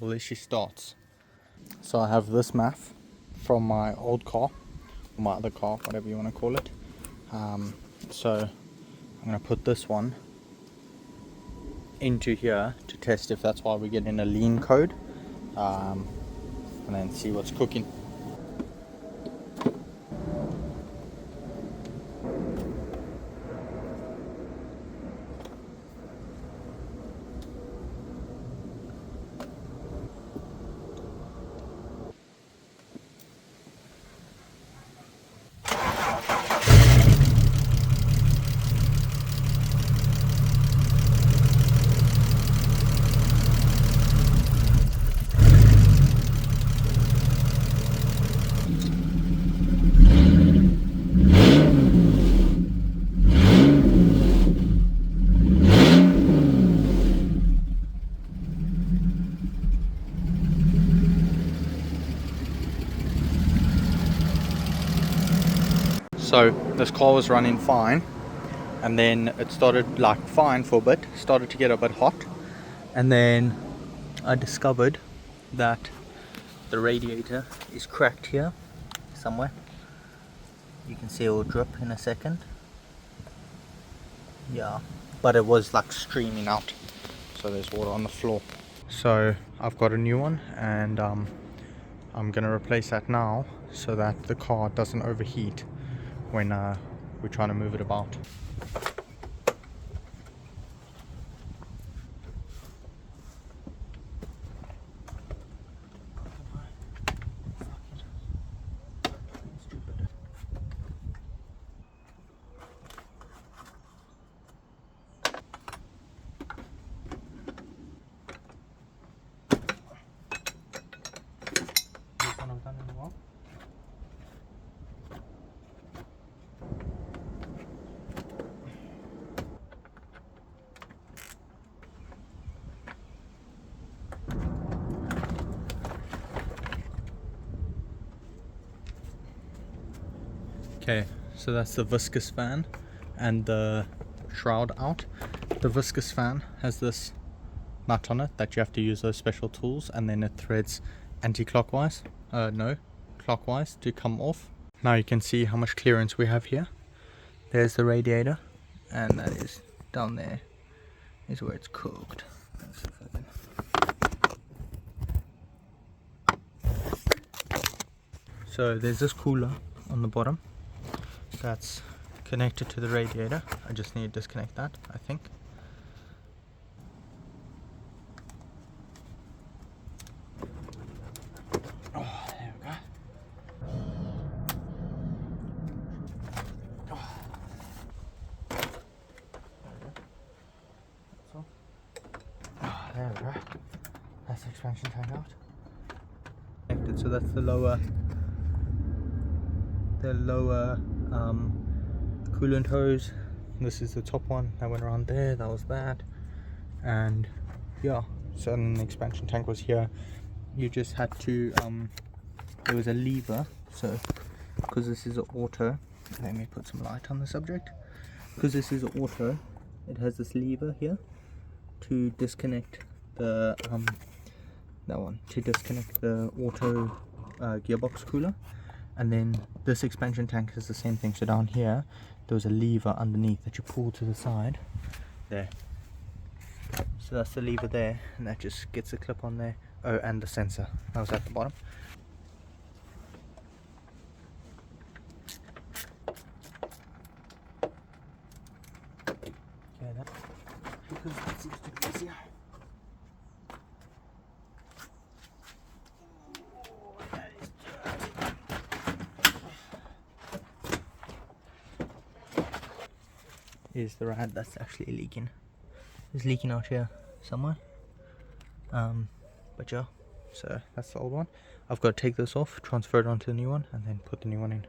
until she starts. So I have this MAF from my old car, or my other car, whatever you want to call it. So I'm going to put this one into here to test if that's why we get in a lean code, and then see what's cooking. So this car was running fine, and then it started like fine for a bit, started to get a bit hot, and then I discovered that the radiator is cracked here somewhere. You can see it will drip in a second. Yeah, but it was like streaming out, so there's water on the floor. So I've got a new one, and I'm gonna replace that now so that the car doesn't overheat when we're trying to move it about. Okay, so that's the viscous fan and the shroud out. The viscous fan has this nut on it that you have to use those special tools, and then it threads anti-clockwise, no, clockwise to come off. Now you can see how much clearance we have here. There's the radiator, and that is down there is where it's cooked. So there's this cooler on the bottom that's connected to the radiator. I just need to disconnect that, I think. Oh, there we go. Oh, there we go. That's the expansion tank out. Connected, so that's the lower coolant hose. This is the top one that went around there, that was that, and yeah, so then the expansion tank was here. You just had to there was a lever, so because this is an auto, let me put some light on the subject. Because this is an auto, it has this lever here to disconnect the to disconnect the auto gearbox cooler. And then this expansion tank is the same thing. So down here, there was a lever underneath that you pull to the side. There. So that's the lever there, and that just gets the clip on there. Oh, and the sensor. That was at the bottom. Okay, that. Because that seems to be easier. Is the rad that's actually leaking. It's leaking out here somewhere. But yeah, so that's the old one. I've got to take this off, transfer it onto the new one, and then put the new one in.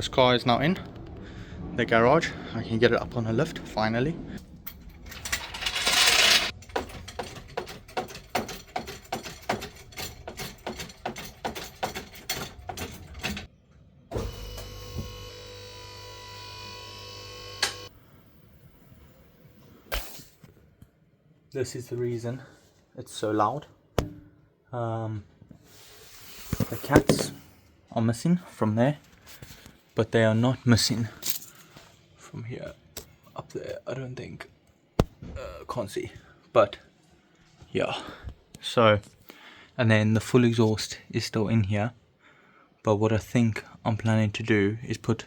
this car is now in the garage. I can get it up on a lift finally. This is the reason it's so loud. The cats are missing from there, but they are not missing from here up there. I don't think, can't see, but yeah. So, and then the full exhaust is still in here, but what I think I'm planning to do is put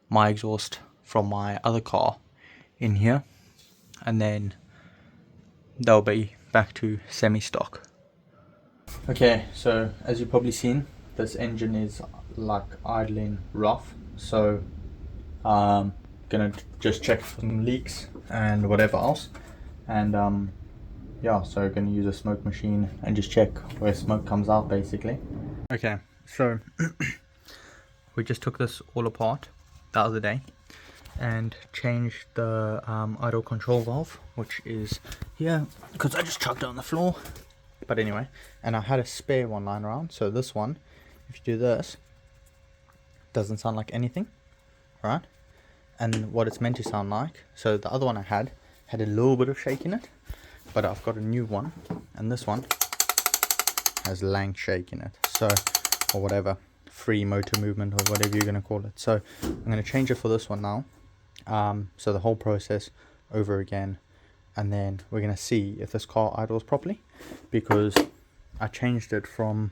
my exhaust from my other car in here, and then they'll be back to semi-stock. Okay, so as you've probably seen, this engine is like idling rough, so gonna just check for some leaks and whatever else, and yeah, so gonna use a smoke machine and just check where smoke comes out basically. Okay, so we just took this all apart the other day and changed the idle control valve, which is here, because I just chucked it on the floor. But anyway, and I had a spare one lying around, so this one, if you do this, doesn't sound like anything, right? And what it's meant to sound like, so the other one I had a little bit of shake in it, but I've got a new one, and this one has lang shake in it, so, or whatever, free motor movement or whatever you're going to call it. So I'm going to change it for this one now, so the whole process over again, and then we're going to see if this car idles properly, because I changed it from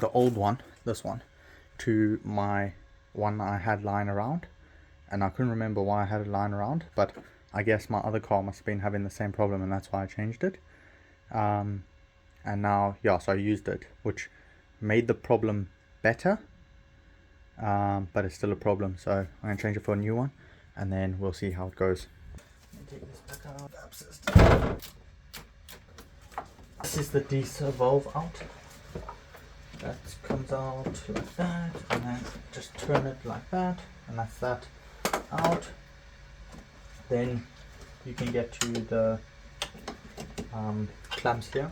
the old one, this one, to my one I had lying around, and I couldn't remember why I had it lying around, but I guess my other car must have been having the same problem, and that's why I changed it. And now, yeah, so I used it, which made the problem better, but it's still a problem, so I'm going to change it for a new one, and then we'll see how it goes. Take this back out. This is the diesel valve out. That comes out like that, and then just turn it like that, and that's that out. Then you can get to the clamps here.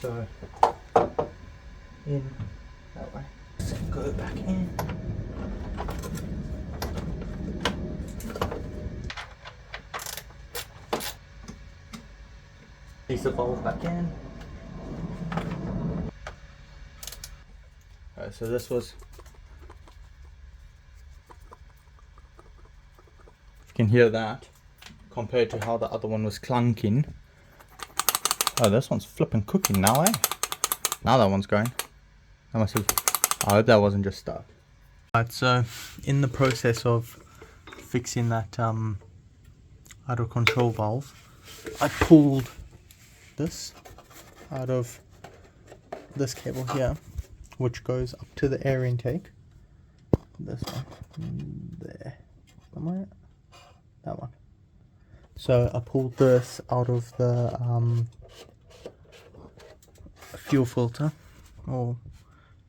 So in that way, so go back in. Place the valve back in. Alright, so this was, if you can hear that, compared to how the other one was clunking. Oh, this one's flipping cooking now, eh? Now that one's going. That must have, I hope that wasn't just stuck. Right, so in the process of fixing that idle control valve, I pulled this out of this cable here, which goes up to the air intake. This one, there, somewhere, that one. So I pulled this out of the fuel filter or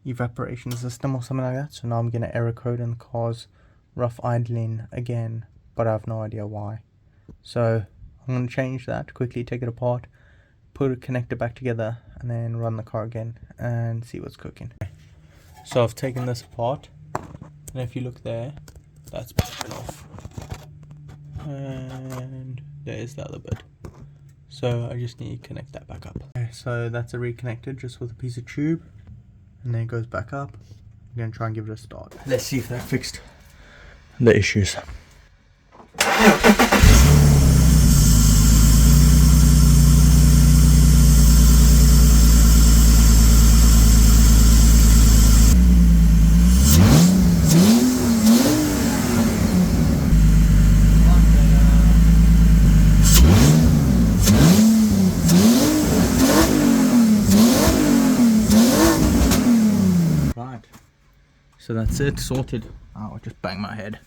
evaporation system or something like that. So now I'm going to error code and cause rough idling again, but I have no idea why. So I'm going to change that, quickly take it apart, put a connector back together, and then run the car again and see what's cooking. So I've taken this apart, and if you look there, that's broken off. And there's the other bit, so I just need to connect that back up. Okay, so that's a reconnected just with a piece of tube, and then it goes back up. I'm gonna try and give it a start. Let's see if that fixed the issues. So that's it, sorted. I'll just bang my head.